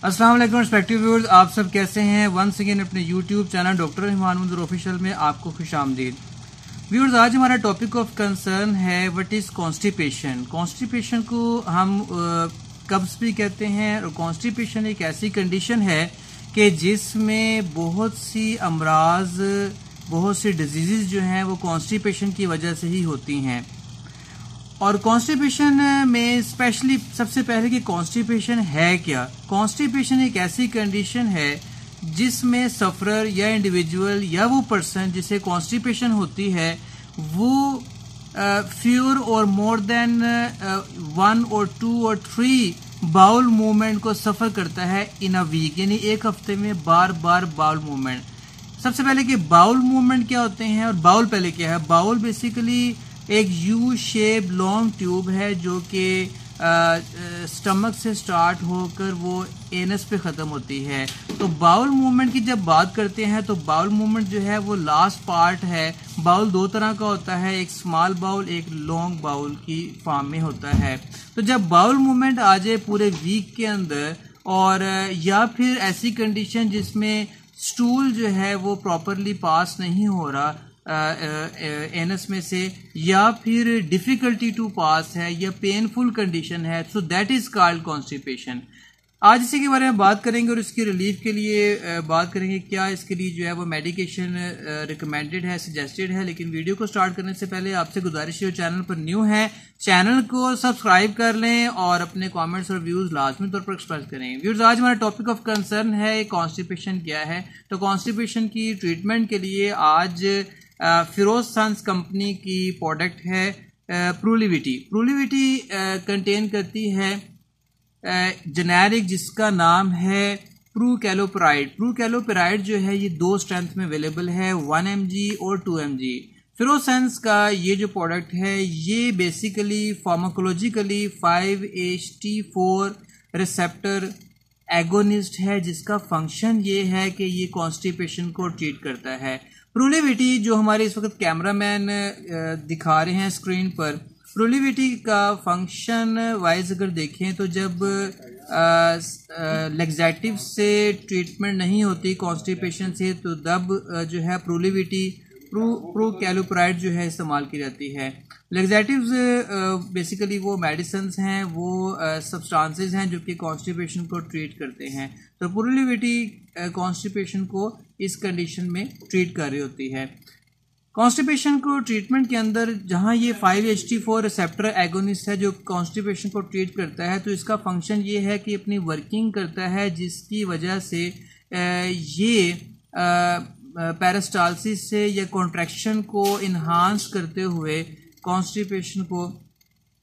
अस्सलाम वालेकुम respective viewers, आप सब कैसे हैं। वंस अगेन अपने यूट्यूब चैनल डॉक्टर रहमान मंजूर ऑफिशियल में आपको खुशामदीद। व्यूअर्स, आज हमारा टॉपिक ऑफ कंसर्न है व्हाट इज कॉन्स्टिपेशन। कॉन्स्टिपेशन को हम कब्ज भी कहते हैं और कॉन्स्टिपेशन एक ऐसी कंडीशन है कि जिसमें बहुत सी अमराज, बहुत सी डिजीज़ जो हैं वो कॉन्स्टिपेशन की वजह से ही होती हैं। और कॉन्स्टिपेशन में स्पेशली सबसे पहले कि कॉन्स्टिपेशन है क्या। कॉन्स्टिपेशन एक ऐसी कंडीशन है जिसमें सफरर या इंडिविजुअल या वो पर्सन जिसे कॉन्स्टिपेशन होती है वो फ्यूर और मोर देन 1 और 2 और 3 बाउल मूवमेंट को सफर करता है इन अ वीक, यानी एक हफ्ते में बार बार बाउल मूवमेंट। सबसे पहले कि बाउल मूवमेंट क्या होते हैं और बाउल पहले क्या है। बाउल बेसिकली एक यू शेप लॉन्ग ट्यूब है जो कि स्टमक से स्टार्ट होकर वो एनस पे ख़त्म होती है। तो बाउल मूवमेंट की जब बात करते हैं तो बाउल मूवमेंट जो है वो लास्ट पार्ट है। बाउल दो तरह का होता है, एक स्मॉल बाउल एक लॉन्ग बाउल की फॉर्म में होता है। तो जब बाउल मूवमेंट आ जाए पूरे वीक के अंदर, और या फिर ऐसी कंडीशन जिसमें स्टूल जो है वो प्रॉपरली पास नहीं हो रहा एनस में से, या फिर डिफिकल्टी टू पास है या पेनफुल कंडीशन है, so that is called constipation. आज इसी के बारे में बात करेंगे और इसकी रिलीफ के लिए बात करेंगे क्या इसके लिए जो है वो मेडिकेशन रिकमेंडेड है, सजेस्टेड है। लेकिन वीडियो को स्टार्ट करने से पहले आपसे गुजारिश है, चैनल पर न्यू है चैनल को सब्सक्राइब कर लें और अपने कमेंट्स और व्यूज लाजमी तौर पर एक्सप्रेस करें। व्यूज, आज हमारा टॉपिक ऑफ कंसर्न है कॉन्स्टिपेशन क्या है। तो कॉन्स्टिपेशन की ट्रीटमेंट के लिए आज फिरोज सन्स कंपनी की प्रोडक्ट है प्रूलिविटी। प्रूलिविटी कंटेन करती है जेनेरिक जिसका नाम है प्रूकैलोपेराइड। प्रूकैलोपेराइड जो है ये 2 स्ट्रेंथ में अवेलेबल है, 1 mg और 2 mg। फिरोज सन्स का ये जो प्रोडक्ट है ये basically pharmacologically 5-HT4 receptor agonist है, जिसका फंक्शन ये है कि ये कॉन्स्टिपेशन को ट्रीट करता है। प्रूलिविटी जो हमारे इस वक्त कैमरामैन दिखा रहे हैं स्क्रीन पर, प्रूलिविटी का फंक्शन वाइज अगर देखें तो जब लेग्जेटिव से ट्रीटमेंट नहीं होती कॉन्स्टिपेशन से, तो तब जो है प्रूलिविटी प्रूकैलोपेराइड जो है इस्तेमाल की जाती है। लेग्जेटिव्स बेसिकली वो मेडिसिन्स हैं, वो सब्सटेंसेस हैं जो कि कॉन्स्टिपेशन को ट्रीट करते हैं। तो प्रूलिविटी कॉन्स्टिपेशन को इस कंडीशन में ट्रीट कर रही होती है। कॉन्स्टिपेशन को ट्रीटमेंट के अंदर जहां ये 5-HT4 रिसेप्टर एगोनिस्ट है जो कॉन्स्टिपेशन को ट्रीट करता है, तो इसका फंक्शन ये है कि अपनी वर्किंग करता है जिसकी वजह से ये पेरिस्टालसिस से या कॉन्ट्रैक्शन को इन्हांस करते हुए कॉन्स्टिपेशन को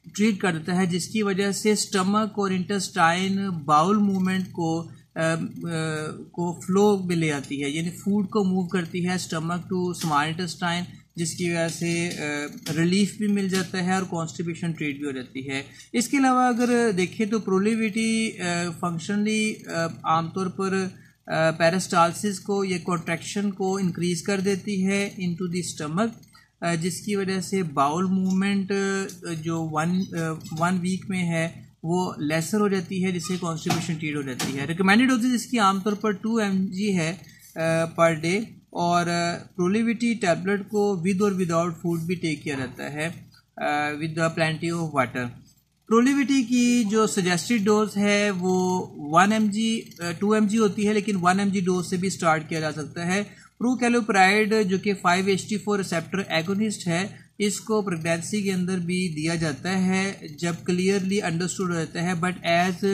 ट्रीट करता है, जिसकी वजह से स्टमक और इंटेस्टाइन बाउल मूवमेंट को फ्लो में ले आती है, यानी फूड को मूव करती है स्टमक टू स्मॉल इंटेस्टाइन, जिसकी वजह से रिलीफ भी मिल जाता है और कॉन्स्टिपेशन ट्रीट भी हो जाती है। इसके अलावा अगर देखें तो प्रूलिविटी फंक्शनली आमतौर पर पेरिस्टालसिस को या कॉन्ट्रैक्शन को इंक्रीज कर देती है इनटू द स्टमक, जिसकी वजह से बाउल मूवमेंट जो वन वीक में है वो लेसर हो जाती है, जिससे कॉन्स्टिपेशन ट्रीट हो जाती है। रिकमेंडेड डोजेज इसकी आमतौर पर 2 mg है पर डे, और प्रूलिविटी टैबलेट को विद और विदाउट फूड भी टेक किया जाता है विद प्लेंटी ऑफ वाटर। प्रूलिविटी की जो सजेस्टेड डोज है वो 1 mg 2 mg होती है, लेकिन 1 mg डोज से भी स्टार्ट किया जा सकता है। प्रूकैलोपेराइड जो कि 5-HT4 रिसेप्टर एगोनिस्ट है, इसको प्रेगनेंसी के अंदर भी दिया जाता है जब क्लियरली अंडरस्टूड हो जाता है, but as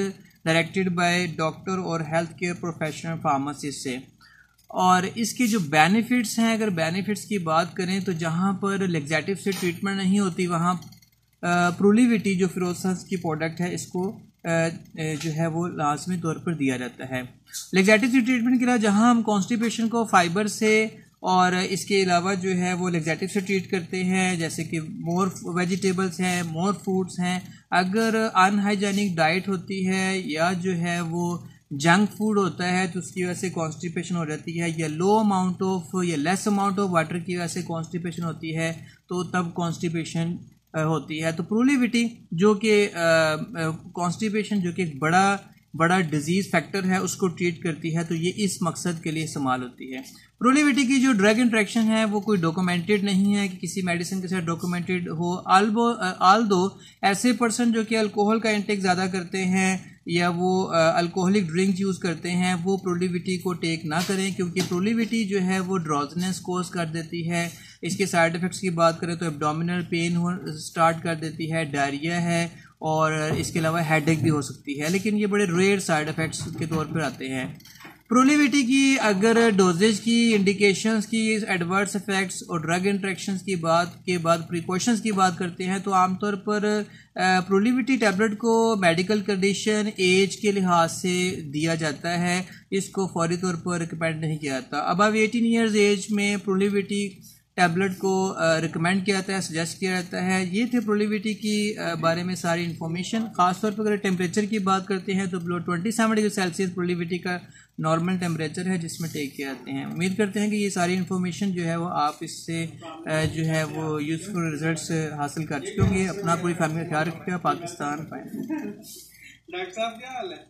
directed by doctor और हेल्थ केयर प्रोफेशनल फार्मासिस्ट से। और इसके जो बेनिफिट्स हैं, अगर बेनिफिट्स की बात करें तो जहाँ पर लेग्जेटिव से ट्रीटमेंट नहीं होती वहाँ प्रूलिविटी जो फिरोज सन्स की प्रोडक्ट है इसको जो है वो लाजमी तौर पर दिया जाता है। लेग्जेटिव से ट्रीटमेंट के लिए जहाँ हम कॉन्स्टिपेशन को फाइबर से और इसके अलावा जो है वो लेग्जेटिव से ट्रीट करते हैं, जैसे कि मोर वेजिटेबल्स हैं, मोर फ्रूट्स हैं। अगर अनहाइजेनिक डाइट होती है या जो है वो जंक फूड होता है तो उसकी वजह से कॉन्स्टिपेशन हो जाती है, या लो अमाउंट ऑफ या लेस अमाउंट ऑफ वाटर की वजह से कॉन्स्टिपेशन होती है, तो तब कॉन्स्टिपेशन होती है। तो प्रूलिविटी जो कि कॉन्स्टिपेशन जो कि एक बड़ा बड़ा डिजीज फैक्टर है उसको ट्रीट करती है, तो ये इस मकसद के लिए इस्तेमाल होती है। प्रोलीविटी की जो ड्रग इंट्रैक्शन है वो कोई डॉक्यूमेंटेड नहीं है कि किसी मेडिसिन के साथ डॉक्यूमेंटेड हो। आल्दो ऐसे पर्सन जो कि अल्कोहल का इंटेक ज़्यादा करते हैं या वो अल्कोहलिक ड्रिंक यूज़ करते हैं वो प्रोलीविटी को टेक ना करें, क्योंकि प्रोलीविटी जो है वो ड्रॉजनेस कोज कर देती है। इसके साइड इफ़ेक्ट्स की बात करें तो एब्डोमिनल पेन स्टार्ट कर देती है, डायरिया है और इसके अलावा हेडेक भी हो सकती है, लेकिन ये बड़े रेयर साइड इफ़ेक्ट्स के तौर पर आते हैं। प्रोलीविटी की अगर डोजेज की, इंडिकेशंस की, एडवर्स इफेक्ट्स और ड्रग इंट्रैक्शंस की बात के बाद प्रिकॉशंस की बात करते हैं तो आमतौर पर प्रोलीविटी टैबलेट को मेडिकल कंडीशन, एज के लिहाज से दिया जाता है, इसको फौरी तौर पर रिकमेंड नहीं किया जाता। अबव 18 ईयर्स एज में प्रोलीविटी टैबलेट को रिकमेंड किया जाता है, सजेस्ट किया जाता है। ये थे प्रोलीविटी की बारे में सारी इन्फॉर्मेशन। खासतौर पर अगर टेम्परेचर की बात करते हैं तो बिलो 27 डिग्री सेल्सियस प्रोलीविटी का नॉर्मल टेम्परेचर है जिसमें टेक किए जाते हैं। उम्मीद करते हैं कि ये सारी इन्फॉर्मेशन जो है वो आप इससे जो है वो यूज़फुल रिजल्ट्स हासिल कर चुके होंगे। अपना पूरी फैमिली का ख्याल रखिएगा। पाकिस्तान पाए। डॉक्टर साहब क्या हाल है?